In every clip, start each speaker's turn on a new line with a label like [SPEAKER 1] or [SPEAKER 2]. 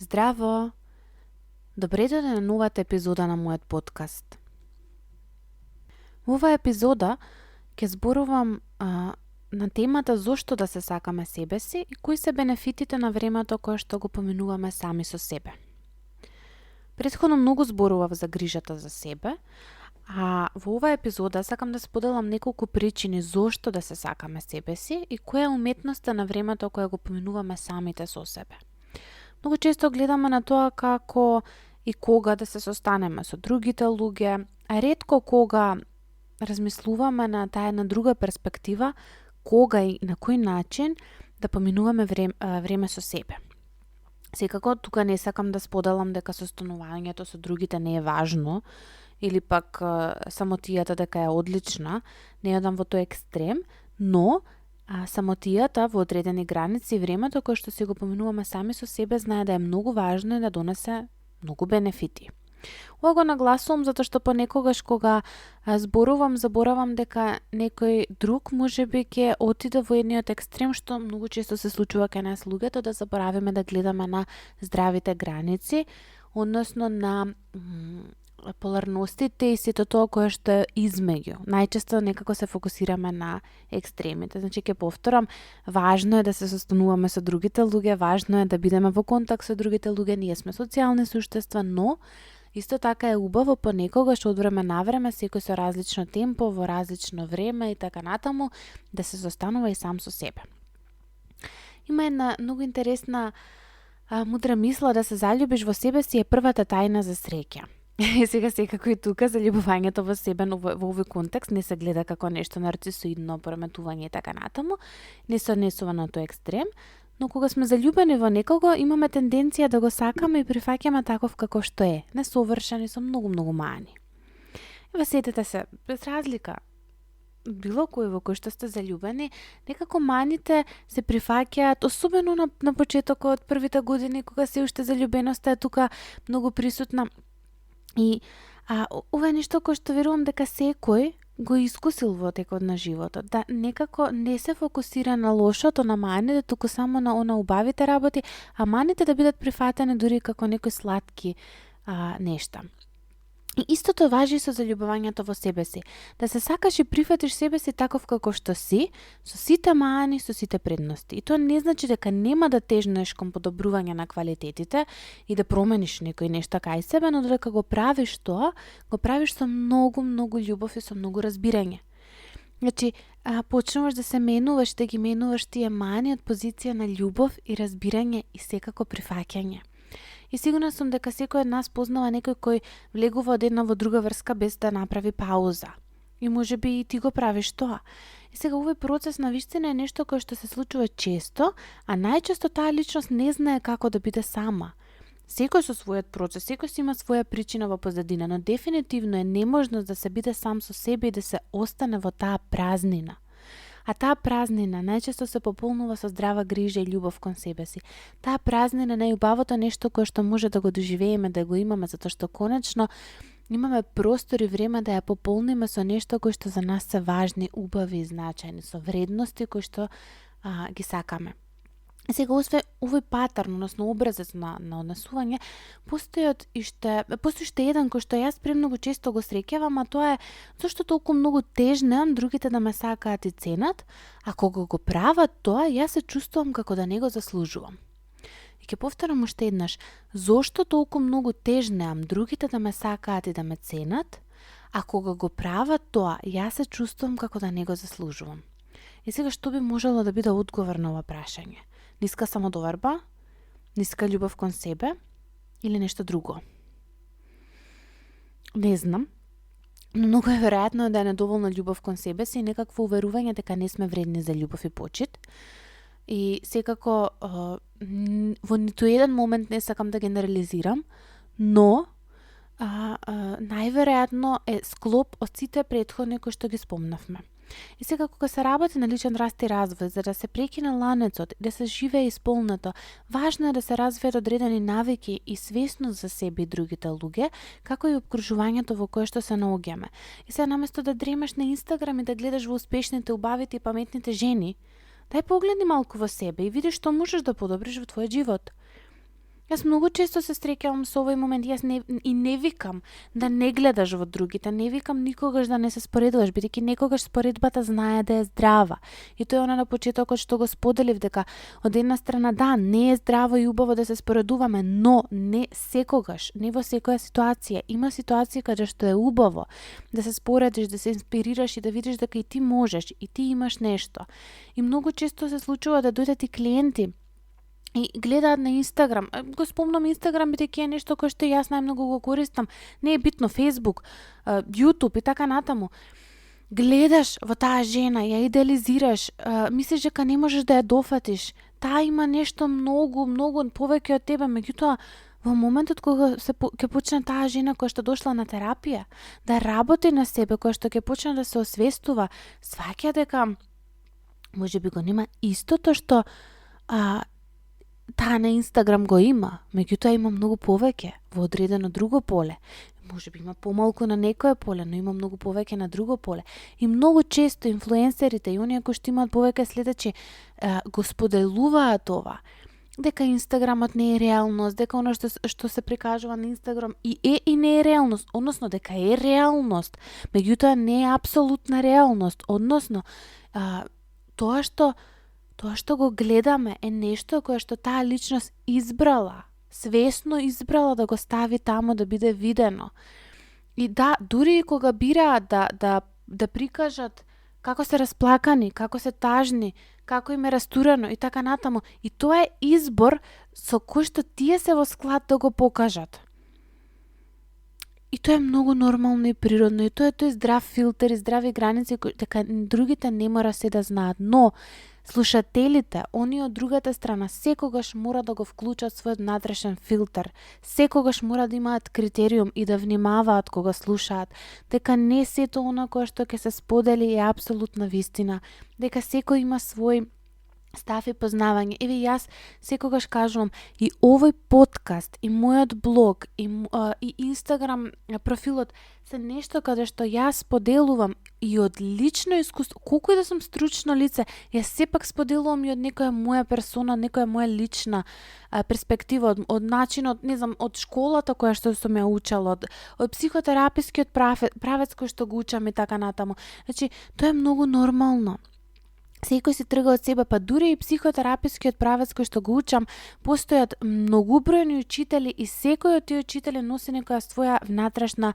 [SPEAKER 1] Здраво! Добре дојде на новата епизода на мојот подкаст. Во оваа епизода ќе зборувам на темата зошто да се сакаме себе си и кои се бенефитите на времето кое што го поминуваме сами со себе. Претходно многу зборував за грижата за себе, а во оваа епизода сакам да споделам неколку причини зошто да се сакаме себе си и која е уметноста на времето кое го поминуваме самите со себе. Многу често гледаме на тоа како и кога да се состанеме со другите луѓе, а ретко кога размислуваме на таа една друга перспектива, кога и на кој начин да поминуваме време со себе. Секако, тука не сакам да споделам дека состанувањето со другите не е важно, или пак самотијата дека е одлична, не одам во тој екстрем, но самотијата во одредени граници и времето кое што си го поминуваме сами со себе знае да е многу важно и да донесе многу бенефити. Ова го нагласувам затоа што понекогаш кога зборувам, заборавам дека некој друг можеби ќе отиде во едниот екстрем, што многу често се случува кај нас луѓето, да заборавиме да гледаме на здравите граници, односно на поларностите и сето тоа кое што е измеѓу. Најчесто некако се фокусираме на екстремите. Значи, ќе повторам, важно е да се состануваме со другите луѓе, важно е да бидеме во контакт со другите луѓе, ние сме социјални суштества, но исто така е убаво понекогаш од време на време, секој со различно темпо, во различно време и така натаму, да се состанува и сам со себе. Има една многу интересна мудра мисла да се заљубиш во себе си е првата тајна за среќа. Сега секако и тука заљубувањето во себе во овој контекст не се гледа како нешто нарцисоидно, пореметување и така натаму, не се однесува на тој екстрем, но кога сме заљубени во некого, имаме тенденција да го сакаме и прифаќаме таков како што е, несовршен и со многу мани. Ева сетете се, без разлика, било кој во кој што сте заљубени, некако маните се прифаќаат, особено на почетокот, првите години, кога се уште заљубеноста е тука многу присутна. И ова е нешто кое што верувам дека секој го искусил во текот на животот, да некако не се фокусира на лошото, на маните, туку само на убавите работи, а маните да бидат прифатени дури како некои сладки нешта. И истото важи со заљубувањето во себе си. Да се сакаш и прифатиш себе си таков како што си, со сите мани, со сите предности. И тоа не значи дека нема да тежнеш кон подобрување на квалитетите и да промениш некои нешта кај себе, но дека го правиш тоа, го правиш со многу љубов и со многу разбирање. Значи, почнуваш да се менуваш, да ги менуваш тие мани од позиција на љубов и разбирање и секако прифаќање. И сигурна сум дека секој од нас познава некој кој влегува од една во друга врска без да направи пауза. И можеби и ти го правиш тоа. И сега овој процес на вистина е нешто кое што се случува често, а најчесто таа личност не знае како да биде сама. Секој со својот процес, секој си има своја причина во позадина, но дефинитивно е неможност да се биде сам со себе и да се остане во таа празнина. А таа празнина најчесто се пополнува со здрава грижа и љубов кон себе си. Таа празнина е најубавото нешто кое што може да го доживееме, да го имаме, затоа што конечно имаме простор и време да ја пополниме со нешто кои што за нас се важни, убави и значајни, со вредности кои што ги сакаме. Сега овој паттерн, односно образец на однесување, постои уште еден кој што јас премногу често го среќавам, а тоа е зашто толку многу тежнеам другите да ме сакаат и ценат, а кога го прават тоа, јас се чувствувам како да не го заслужувам. И ќе повторам уште еднаш, зошто толку многу тежнеам другите да ме сакаат и да ме ценат, а кога го прават тоа, јас се чувствувам како да не го заслужувам. И сега што би можело да биде одговор на ова прашање? Ниска самодоверба, ниска љубов кон себе или нешто друго? Не знам, но многу е веројатно да е недоволна љубов кон себе си и некакво уверување дека не сме вредни за љубов и почит. И секако во ниту еден момент не сакам да генерализирам, но најверојатно е склоп од сите претходни кои што ги спомнавме. И сега кога се работи на личен раст и развој, за да се прекине ланецот и да се живее исполнето, важно е да се развијат одредени навики и свесност за себе и другите луѓе, како и обкружувањето во кое што се наоѓаме. И сега наместо да дремеш на Инстаграм и да гледаш во успешните, убавите и паметните жени, дај погледни малку во себе и види што можеш да подобриш во твојот живот. Јас многу често се среќавам со овој момент, јас не викам да не гледаш во другите, не викам никогаш да не се споредуваш, бидејќи некогаш споредбата знае да е здрава. И тоа е она на почетокот што го споделив, дека од една страна да, не е здраво и убаво да се споредуваме, но не секогаш, не во секоја ситуација. Има ситуации каде што е убаво да се споредиш, да се инспирираш и да видиш дека и ти можеш, и ти имаш нешто. И многу често се случува да дојдат и клиенти и гледаат на Инстаграм. Го спомнам Инстаграм бидејќи е нешто кое што јас најмногу го користам. Не е битно Facebook, YouTube и така натаму. Гледаш во таа жена, ја идеализираш, мислиш дека не можеш да ја дофатиш. Таа има нешто многу повеќе од тебе, меѓутоа во моментот кога ќе почне таа жена која што дошла на терапија, да работи на себе, која што ќе почне да се освестува, сваќа дека можеби го нема истото што таа на Инстаграм го има, меѓутоа има многу повеќе во одредено друго поле. Можеби има помалку на некое поле, но има многу повеќе на друго поле. И многу често инфлуенсерите и оние кои што имаат повеќе следачи го споделуваат ова. Дека Инстаграмот не е реалност, дека оно што се прикажува на Инстаграм и не е реалност, односно дека е реалност, меѓутоа не е апсолутна реалност, односно тоа што го гледаме е нешто кое што таа личност избрала, свесно избрала да го стави таму да биде видено. И да, дури и кога бираат да прикажат како се расплакани, како се тажни, како им е растурено и така натаму, и тоа е избор со кој што тие се во склад да го покажат. И тоа е многу нормално и природно, и тоа е тој здрав филтер и здрави граници дека другите не мора се да знаат, но слушателите, оние од другата страна, секогаш мора да го вклучат својот внатрешен филтер, секогаш мора да имаат критериум и да внимаваат кога слушаат, дека не сето она кое што ќе се сподели е апсолутна вистина, дека секој има свој став и познавање. Еве јас секогаш кажувам и овој подкаст, и мојот блог, и Инстаграм профилот се нешто каде што јас поделувам и од лично искуство, колку и да сум стручно лице, јас сепак споделувам и од некоја моја персона, некоја моја лична перспектива, од начинот, не знам, од школата која што сум ја учела, од психотерапискиот правец кој што го учам и така натаму. Значи, тоа е многу нормално. Секој си трга од себе, па дури и психотерапискиот правец кој што го учам, постојат многубројни учители и секој од тие учители носи некоја своја внатрешна,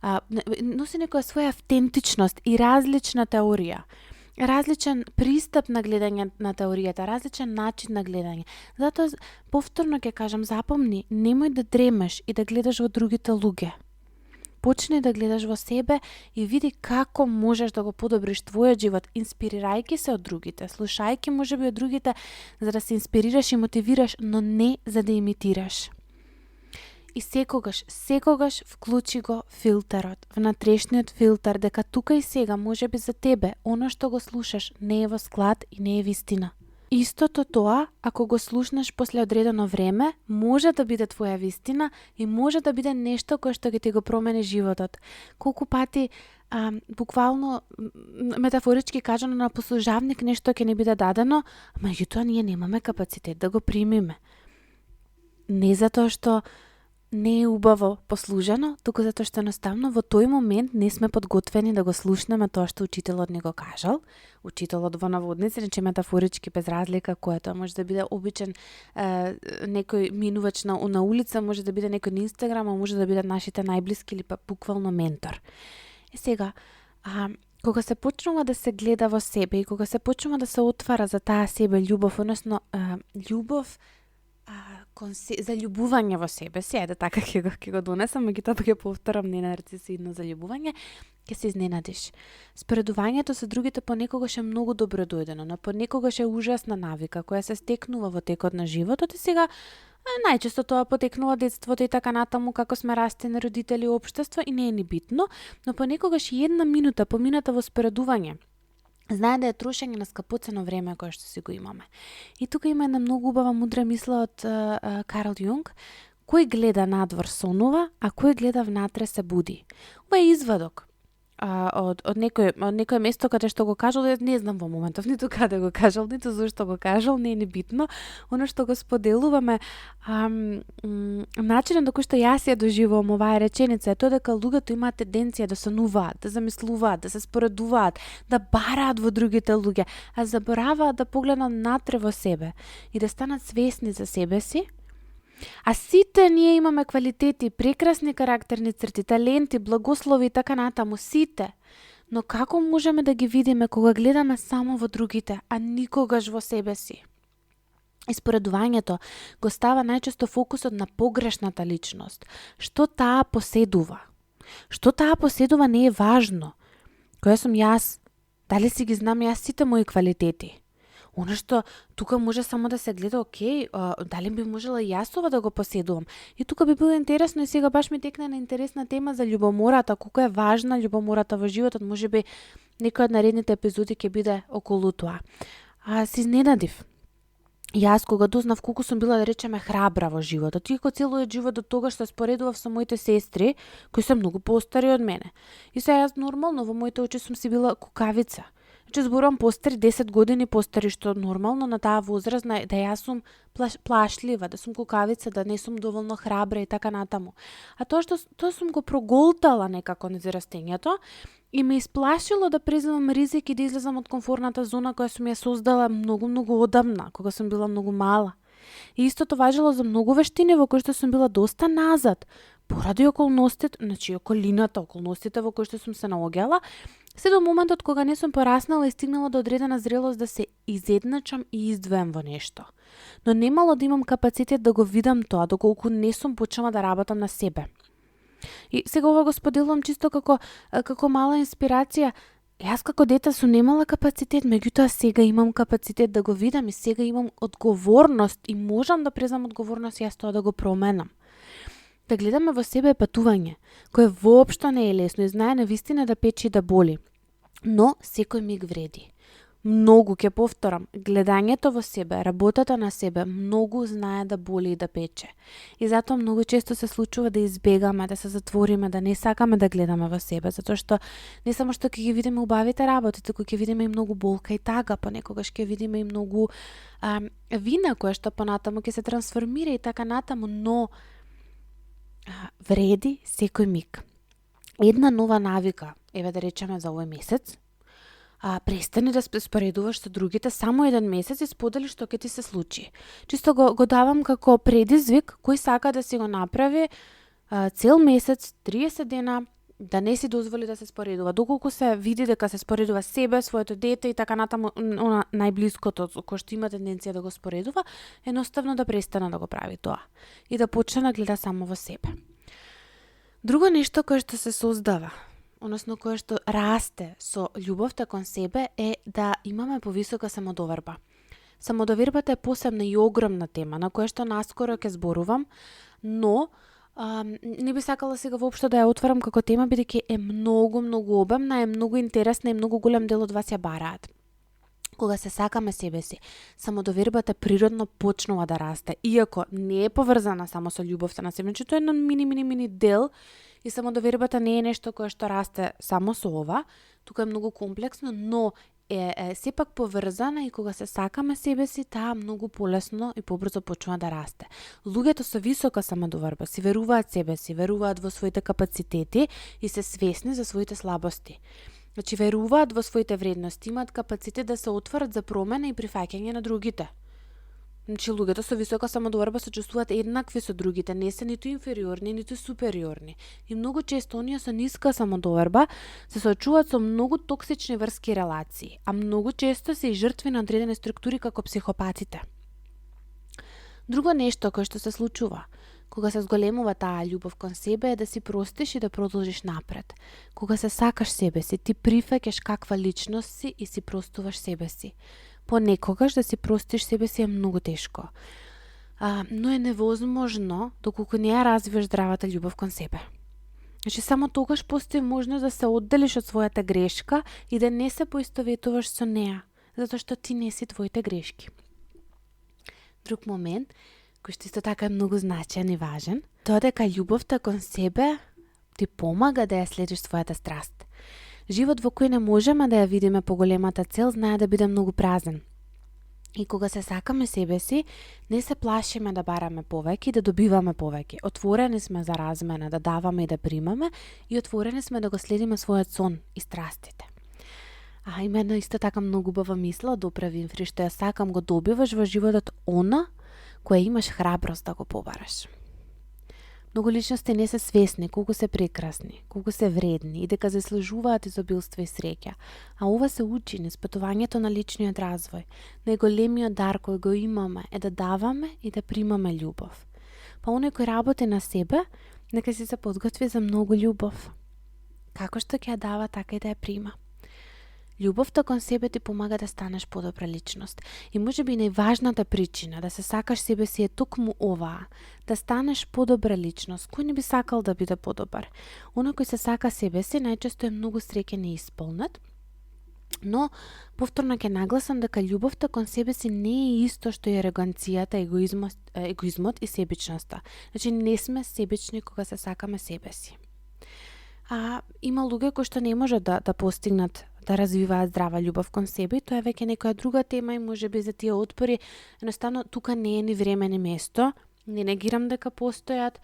[SPEAKER 1] носи некоја своја автентичност и различна теорија. Различен пристап на гледање на теоријата, различен начин на гледање. Затоа повторно ќе кажам, запомни, немој да дремеш и да гледаш во другите луѓе. Почни да гледаш во себе и види како можеш да го подобриш твојот живот, инспирирајќи се од другите, слушајќи можеби од другите за да се инспирираш и мотивираш, но не за да имитираш. И секогаш вклучи го филтерот, внатрешниот филтер, дека тука и сега можеби за тебе оно што го слушаш не е во склад и не е вистина. Истото тоа, ако го слушнеш после одредено време, може да биде твоја вистина и може да биде нешто кое што ќе ти го промени животот. Колку пати, буквално, метафорички кажано, на послужавник нешто ќе ни биде дадено, меѓутоа ние немаме капацитет да го примиме. Не затоа што не е убаво послужено, туку затоа што едноставно во тој момент не сме подготвени да го слушнеме тоа што учителот ни го кажал. Учителот во наводници, значи метафорички без разлика, која тоа може да биде обичен некој минувач на улица, може да биде некој на Инстаграм, а може да биде нашите најблиски или па буквално ментор. И сега, кога се почнува да се гледа во себе и кога се почнува да се отвара за таа себе љубов, односно љубов, заљубување во себе си, ајде така ќе го донесам, меѓутоа ќе повторам не нарцисидно заљубување, ќе се изненадиш. Споредувањето со другите понекогаш е многу добро дојдено, но понекогаш е ужасна навика која се стекнува во текот на животот и сега најчесто тоа потекнува детството и така натаму како сме растени родители и општество и не е ни битно, но понекогаш и една минута помината во споредување знае да е трошење на скапоцено време кое што си го имаме. И тука има една многу убава мудра мисла од Карл Јунг, кој гледа надвор сонува, а кој гледа внатре се буди. Ова е извадок од некој место каде што го кажал, јас не знам во моментов ниту каде го кажал, ниту зошто го кажал, не е ни битно. Оно што го споделуваме, начинот на кој што јас ја доживувам оваа реченица е тоа дека луѓето имаат тенденција да сонуваат, да замислуваат, да се споредуваат, да бараат во другите луѓе, а забораваат да погледнат натре во себе и да станат свесни за себе си. А сите ние имаме квалитети, прекрасни карактерни црти, таленти, благослови и така натаму, сите. Но како можеме да ги видиме кога гледаме само во другите, а никогаш во себе си? Испоредувањето го става најчесто фокусот на погрешната личност. Што таа поседува? Што таа поседува не е важно. Која сум јас? Дали си ги знам јас сите мои квалитети? Оно што тука може само да се гледа, окей, дали би можела и јас ова да го поседувам. И тука би било интересно и сега баш ми текна на интересна тема за љубомората, колку е важна љубомората во животот, можеби некој од наредните епизоди ќе биде околу тоа. Се изненадив. Јас кога дознав колку сум била, да речеме, храбра во животот, иако целиот живот до тогаш се споредував со моите сестри, кои се многу постари од мене. И сега јас нормално во моите очи сум си била кукавица. Значи зборувам постари 10 години постари, што нормално на таа возраст да јас сум плашлива, да сум кукавица, да не сум доволно храбра и така натаму. А тоа сум го проголтала некако низ растењето и ме исплашило да преземам ризик и да излезам од комфорната зона која сум ја создала многу одамна, кога сум била многу мала. И истото важело за многу вештини во кои што сум била доста назад, поради околностите, значи околината, околностите во кои што сум се наоѓала, се до моментот кога не сум пораснала и стигнала до одредена зрелост да се изедначам и издвојам во нешто. Но немало да имам капацитет да го видам тоа, доколку не сум почнала да работам на себе. И сега ова го споделувам чисто како мала инспирација. Јас како дете сум немала капацитет, меѓутоа сега имам капацитет да го видам и сега имам одговорност и можам да презам одговорност јас тоа да го променам. Да гледаме во себе е патување, кое воопшто не е лесно и знае навистина да печи и да боли. Но секој миг вреди. Многу, ќе повторам, гледањето во себе, работата на себе, многу знае да боли и да пече. И затоа многу често се случува да избегаме, да се затвориме, да не сакаме да гледаме во себе, затоа што не само што ќе ги видиме убавите работи, туку ќе видиме и многу болка и тага, понекогаш ќе видиме и многу вина која што понатаму ќе се трансформира и така натаму, но вреди секој миг. Една нова навика, еве да речеме за овој месец, престани да споредуваш со другите само еден месец и сподели што ќе ти се случи. Чисто го давам како предизвик, кој сака да си го направи цел месец, 30 дена, да не си дозволи да се споредува. Доколку се види дека се споредува себе, своето дете и така натаму, најблиското кој што има тенденција да го споредува, едноставно да престане да го прави тоа и да почне да гледа само во себе. Друго нешто кое што се создава, односно кое што расте со љубовта кон себе е да имаме повисока самодоверба. Самодовербата е посебна и огромна тема на која што наскоро ќе зборувам, но не би сакала сега воопшто да ја отварам како тема, бидејќи е многу обемна, е многу интересна и многу голем дел од вас ја бараат. Кога се сакаме себе си, самодовербата природно почнува да расте, иако не е поврзана само со љубовта на себе, че тоа е едно мини дел и самодовербата не е нешто кое што расте само со ова, тука е многу комплексно, но е сепак поврзана и кога се сакаме себе си, таа многу полесно и побрзо почнува да расте. Луѓето со висока самодоверба си веруваат себе си, веруваат во своите капацитети и се свесни за своите слабости. Значи веруваат во своите вредности, имаат капацитет да се отворат за промена и прифаќање на другите. Значи луѓето со висока самодоверба се чувствуваат еднакви со другите, не се ниту инфериорни, ниту супериорни. И многу често оние со ниска самодоверба се соочуваат со многу токсични врски релации, а многу често се и жртви на одредени структури како психопатите. Друго нешто кое што се случува кога се зголемува таа љубов кон себе е да си простиш и да продолжиш напред. Кога се сакаш себе си, ти прифаќаш каква личност си и си простуваш себе си. Понекогаш да си простиш себе си е многу тешко, но е невозможно доколку не ја развиваш здравата љубов кон себе. Значи само тогаш постои можност да се одделиш од својата грешка и да не се поистоветуваш со неа, затоа што ти не си твоите грешки. Друг момент, кој што исто така е многу значаен и важен, тоа дека љубовта кон себе ти помага да ја следиш својата страст. Живот во кој не можеме да ја видиме поголемата цел знае да биде многу празен. И кога се сакаме себе си, не се плашиме да бараме повеќе и да добиваме повеќе. Отворени сме за размена, да даваме и да примаме и отворени сме да го следиме својот сон и страстите. Има една исто така многу убава мисла од Опра Винфри, што ја сакам го добиваш во животот она кое имаш храброст да го побараш. Многу личности не се свесни колку се прекрасни, колку се вредни и дека заслужуваат изобилство и среќа. А ова се учи низ патувањето на личниот развој. Најголемиот дар кој го имаме е да даваме и да примаме љубов. Па оној кој работи на себе, нека си се подготви за многу љубов. Како што ќе ја дава, така и да ја прима. Љубовта кон себе ти помага да станеш подобра личност. И можеби најважната причина да се сакаш себе си е токму оваа, да станеш подобра личност. Кој не би сакал да биде подобар? Оној кој се сака себе си најчесто е многу среќен и исполнет, но повторно ќе нагласам дека љубовта кон себе си не е исто што и ароганцијата, егоизмот и себичноста. Значи не сме себични кога се сакаме себе си. Има луѓе кои што не можат да постигнат да развиваат здрава љубов кон себе и тоа е веќе некоја друга тема и можеби за тие отпори едноставно тука не е ни време ни место. Не негирам дека постојат,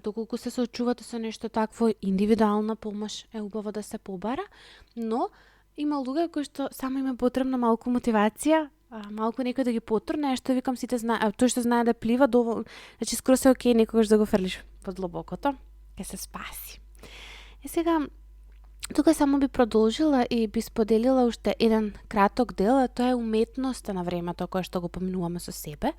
[SPEAKER 1] доколку се соочувате со нешто такво, индивидуална помош е убаво да се побара, но има луѓе кои што само им е потребна малку мотивација, малку некој да ги потурне, што викам сите знае, тој што знае да плива доволно, значи скоро се окей некогаш да го фрлиш во длабокото, ќе се спаси. Сега тука само би продолжила и би споделила уште еден краток дел, а тоа е уметноста на времето кое што го поминуваме со себе,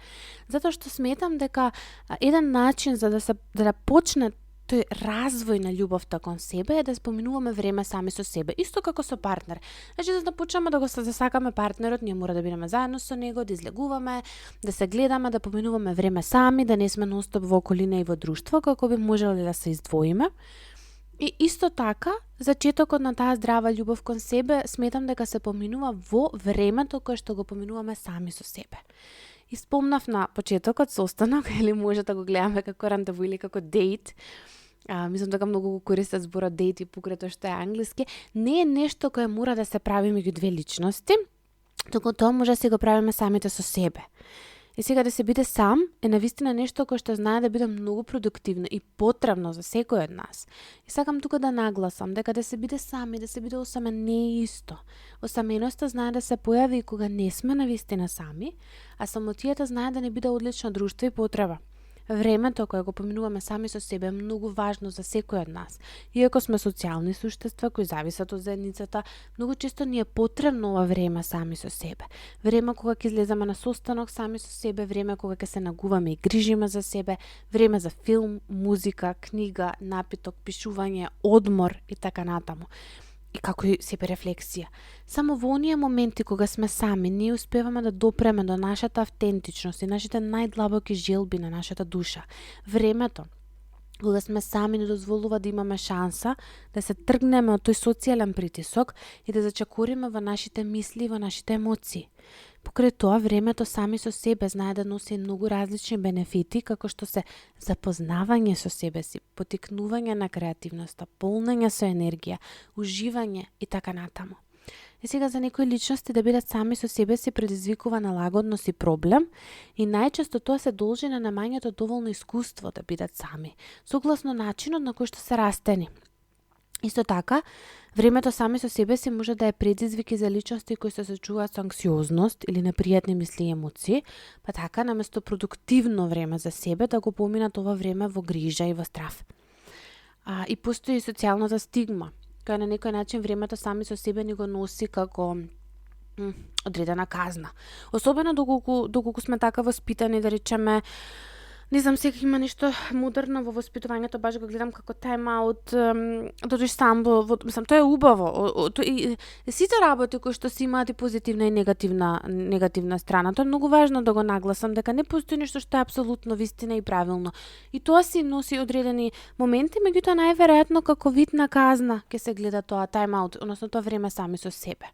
[SPEAKER 1] затоа што сметам дека еден начин за да почне тој развој на љубовта кон себе е да споминуваме време сами со себе, исто како со партнер. Значи за да почнеме да го засакаме партнерот, ние мора да бидеме заедно со него, да излегуваме, да се гледаме, да поминуваме време сами, да не сме нонстоп во околина и во друштво, како би можеле да се издвоиме. И исто така, зачетокот на таа здрава љубов кон себе, сметам дека се поминува во времето кое што го поминуваме сами со себе. И спомнав на почетокот состанок, или може да го гледаме како рандеву или како дейт. Мислам дека многу го користат зборот дейт и покрај тоа што е англиски. Не е нешто кое мора да се прави меѓу две личности, туку тоа може да си го правиме самите со себе. И сега да се биде сам е навистина нешто кое што знае да биде многу продуктивно и потребно за секој од нас. И сакам тука да нагласам дека да се биде сам и да се биде осамен не е исто. Осаменоста знае да се појави и кога не сме навистина сами, а самотијата знае да не биде одлично друштво и потреба. Времето кое го поминуваме сами со себе е многу важно за секој од нас. Иако сме социјални суштества кои зависат од заедницата, многу често ни е потребно ова време сами со себе. Време кога ќе излеземе на состанок сами со себе, време кога ќе се нагуваме и грижиме за себе, време за филм, музика, книга, напиток, пишување, одмор и така натаму. И како и себе рефлексија. Само во оние моменти кога сме сами, ние успеваме да допреме до нашата автентичност и нашите најдлабоки желби на нашата душа. Времето кога сме сами не дозволува да имаме шанса да се тргнеме од тој социјален притисок и да зачакориме во нашите мисли и во нашите емоции. Покрај тоа, времето сами со себе знае да носи многу различни бенефити, како што се запознавање со себе си, потикнување на креативноста, полнење со енергија, уживање и така натаму. И сега за некои личности да бидат сами со себе си предизвикува налагодност и проблем и најчесто тоа се должи на немањето доволно искуство да бидат сами, согласно начинот на кој што се растени. Исто така, времето сами со себе си може да е предизвик и за личности кои се сочуваат со анксиозност или непријатни мисли и емоции, па така наместо продуктивно време за себе да го поминат ова време во грижа и во страв. И постои и социјалната стигма, која на некој начин времето сами со себе ни го носи како одредена казна. Особено доколку сме така воспитани, да речеме, не знам, сега има нешто модерно во воспитувањето, баш го гледам како тайм-аут, да дојдеш сам мислам, тоа е убаво. Сите работи кои што си имаат и позитивна и негативна страна, тоа е многу важно да го нагласам, дека не постои нешто што е апсолутно вистина и правилно. И тоа си носи одредени моменти, меѓутоа најверојатно како вид на казна ќе се гледа тоа тайм-аут, односно тоа време сами со себе.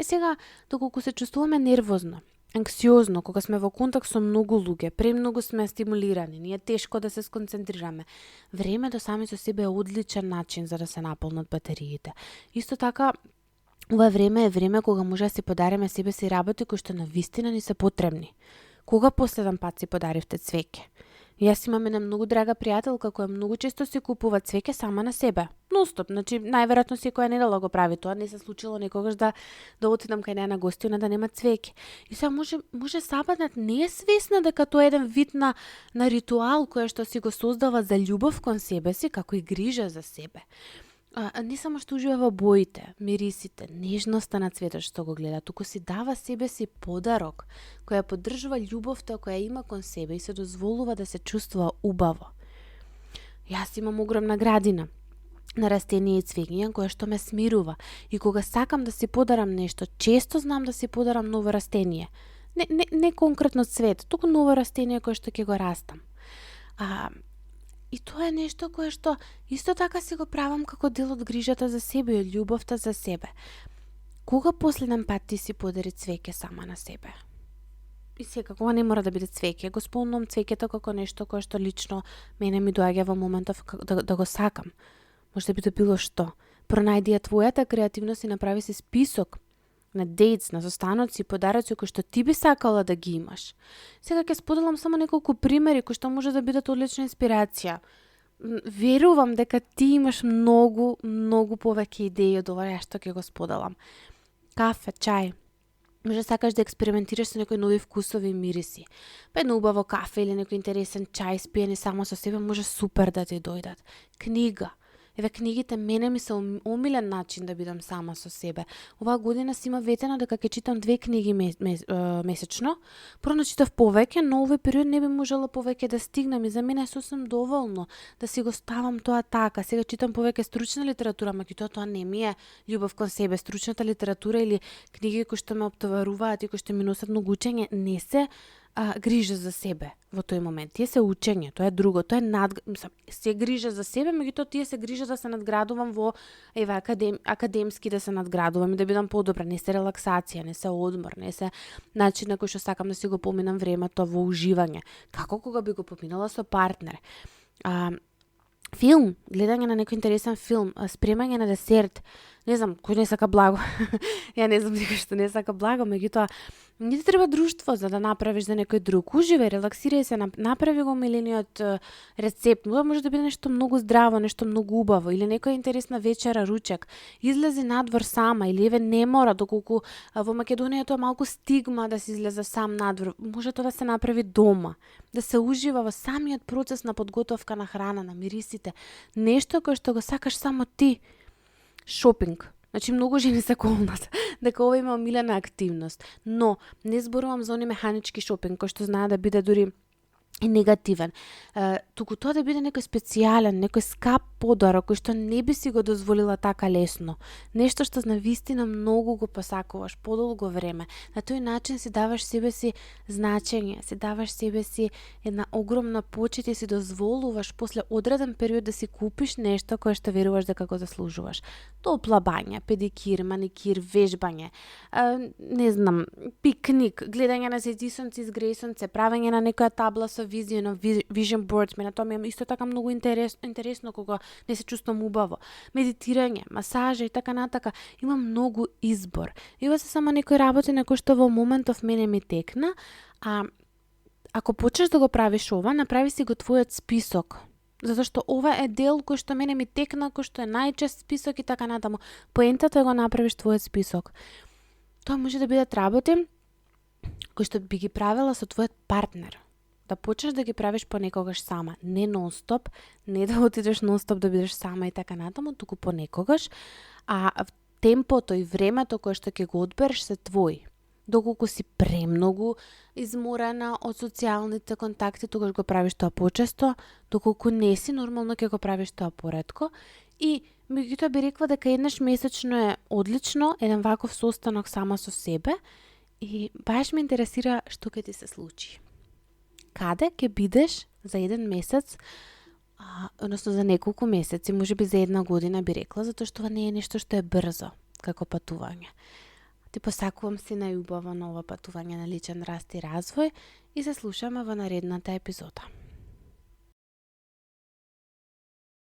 [SPEAKER 1] Сега, доколку се чувствуваме нервозно, анксиозно, кога сме во контакт со многу луѓе, премногу сме стимулирани, ни е тешко да се сконцентрираме. Времето сами со себе е одличен начин за да се наполнат батериите. Исто така, ова време е време кога може да си подариме себе си работи кои што навистина ни се потребни. Кога последен пат си подаривте цвеќе? Јас имам една многу драга пријателка која многу често си купува цвеќе сама на себе. Ностоп, значи најверојатно секоја недела го прави тоа, не се случило некогаш да отидам кај неа на гостина да нема цвеќе. И сега може сабатнат не е свесна дека тоа е еден вид на ритуал кој што си го создава за љубов кон себе си, како и грижа за себе. Не само што ужива во боите, мирисите, нежноста на цветот што го гледа, туку си дава себе си подарок, која поддржува љубовта која има кон себе и се дозволува да се чувствува убаво. Јас имам огромна градина на растенија и цвења која што ме смирува и кога сакам да си подарам нешто, често знам да си подарам ново растение. Не конкретно цвет, туку ново растение кое што ќе го растам. И тоа е нешто кое што исто така си го правам како дел од грижата за себе и од љубовта за себе. Кога последен пат ти си подари цвеќе сама на себе? И секако, ова не мора да биде цвеќе. Го спомнам цвеќето како нешто кое што лично мене ми доаѓа во моментов да го сакам. Може да биде било што. Пронајди ја твојата креативност и направи си список на дейтс, на состаноци и подароци кои што ти би сакала да ги имаш. Сега ќе споделам само неколку примери кои што може да бидат одлична инспирација. Верувам дека ти имаш многу повеќе идеи од ова што ќе го споделам. Кафе, чај. Може сакаш да експериментираш со некои нови вкусови и мириси. Па едно убаво кафе или некој интересен чај спиени само со себе може супер да ти дојдат. Книга. Еве книгите мене ми се омилен начин да бидам сама со себе. Оваа година си има ветено дека ќе читам 2 книги месечно. Порано читав повеќе, но овој период не би можела повеќе да стигнам и за мене е сосем доволно да си го ставам тоа така. Сега читам повеќе стручна литература, меѓутоа тоа не ми е љубов кон себе. Стручната литература или книги кои што ме оптоваруваат и кои што ми носат многу учење не се грижа за себе во тој момент. Тие се учење, тоа е друго, тоа е се грижа за себе, меѓутоа тие се грижа да се надградувам во академски да се надградувам и да бидам подобра, не се релаксација, не се одмор, не се начин на кој што сакам да си го поминам времето во уживање, како кога би го поминала со партнер. Филм, гледање на некој интересен филм, спремање на десерт, не знам, кој не сака благо. Ја не знам некој што не сака благо, меѓутоа не ти треба друштво за да направиш за некој друг. Уживај, релаксирај се, направи го милениот рецепт. Може да биде нешто многу здраво, нешто многу убаво или некоја интересна вечера, ручек. Излези надвор сама или еве не мора, доколку во Македонија тоа малку стигма да се излезе сам надвор. Може тоа да се направи дома, да се ужива во самиот процес на подготовка на храна, на мирисите. Нешто кое што го сакаш само ти. Шопинг. Значи, многу жени се колнат дека ова има омилена активност, но не зборувам за они механички шопинг, кој што знае да биде дури и негативен. Туку тоа да биде некој специјален, некој скап подарок кој што не би си го дозволила така лесно. Нешто што навистина многу го посакуваш подолго време. На тој начин си даваш себе си значење, си даваш себе си една огромна почит и си дозволуваш после одреден период да си купиш нешто кое што веруваш дека го заслужуваш. Топла бања, педикир, маникир, вежбање, не знам, пикник, гледање на зидисонци из грејсонце, правење на некоја табла со vision board, на тоа ми е исто така многу интересно кога не се чувствам убаво. Медитирање, масажа и така натака, има многу избор. И ова се само некои работи на кои што во моментов мене ми текна, ако почнеш да го правиш ова, направи си го твојот список. Затоа што ова е дел кој што мене ми текна, кој што е најчест список и така натаму. Поентата е го направиш твојот список. Тоа може да бидат работи кои што би ги правила со твојот партнер. Да почнеш да ги правиш понекогаш сама, не нон-стоп, не да отидеш нон-стоп да бидеш сама и така натаму, туку понекогаш, темпото и времето кое што ќе го одбереш се твои. Доколку си премногу изморена од социјалните контакти, тогаш го правиш тоа почесто, доколку не си, нормално ќе го правиш тоа поретко. И меѓутоа би рекла дека еднаш месечно е одлично, еден ваков состанок сама со себе и баш ме интересира што ќе ти се случи. Каде ќе бидеш за еден месец, односно за неколку месеци, можеби за една година би рекла, затоа што това не е нешто што е брзо, како патување. Ти посакувам си најубаво на ова патување на личен раст и развој и се слушаме во наредната епизода.